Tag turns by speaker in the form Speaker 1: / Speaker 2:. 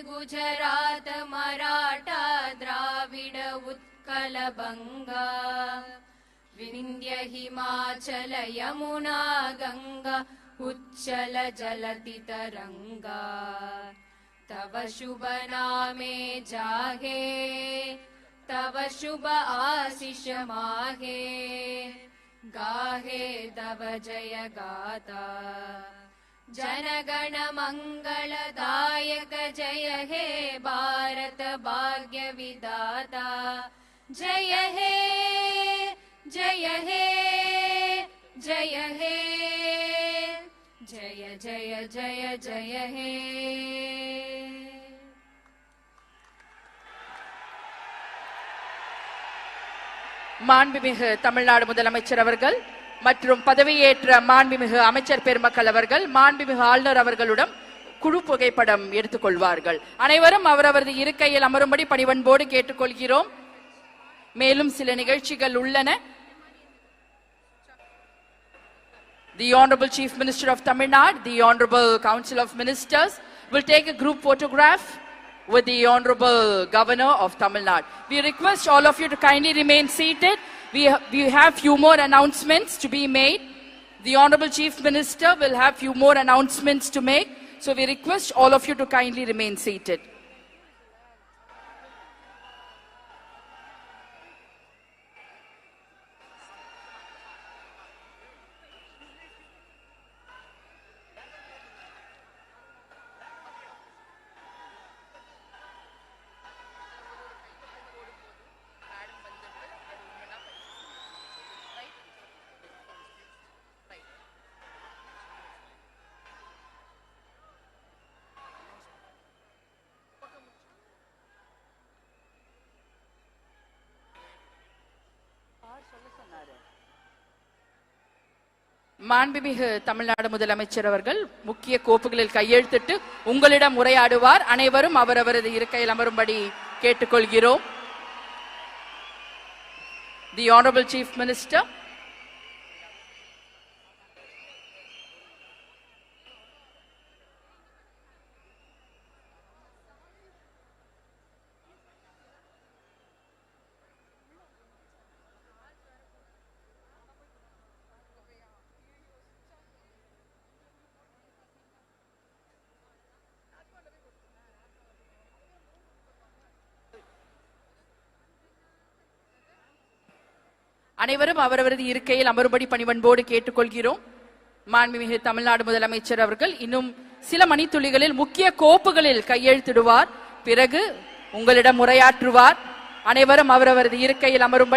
Speaker 1: गुजरात मराठा द्राविड उत्कल बंगा विंध्य हिमाचल यमुना गंगा उच्चल जलति तरंगा तव शुभ नामे जागे तव शुभ आशीष मागे गाहे तव जय गाथा जनगण मंगलदायक जय हे भारत भाग्य विधाता जय हे जय हे जय हे जय जय जय जय हे
Speaker 2: மாண்புமிகு தமிழ்நாடு முதலமைச்சர் அவர்கள் மற்றும் பதவியேற்ற மாண்புமிகு அமைச்சர் பெருமக்கள் அவர்கள் மாண்புமிகு ஆளுநர் அவர்களுடன் குழு புகைப்படம் எடுத்துக்கொள்வார்கள். அனைவரும் அவரவரது இருக்கையில் அமரும்படி பணிவன்போடு கேட்டுக்கொள்கிறோம். மேலும் சில நிகழ்ச்சிகள் உள்ளன. The Honorable Chief Minister of Tamil Nadu, the Honorable Council of Ministers will take a group photograph with the Honorable Governor of Tamil Nadu. We request all of you to kindly remain seated. We have few more announcements to be made. The Honorable Chief Minister will have few more announcements to make. So we request all of you to kindly remain seated. மாண்புமிகு தமிழ்நாடு முதலமைச்சர் அவர்கள் முக்கிய கோப்புகளில் கையெழுத்திட்டு உங்களிடம் உரையாடுவார். அனைவரும் அவரவரது இருக்கையில் அமரும்படி கேட்டுக்கொள்கிறோம். The Honorable Chief Minister. அனைவரும் அவரவரது இருக்கையில் அமரும்படி பணிவன்போடு கேட்டுக்கொள்கிறோம். மாண்புமிகு தமிழ்நாடு முதலமைச்சர் அவர்கள் இன்னும் சில மணித்துளிகளில் முக்கிய கோப்புகளில் கையெழுத்திடுவார். பிறகு உங்களிடம் உரையாற்றுவார். அனைவரும் அவரவரது இருக்கையில் அமரும்படி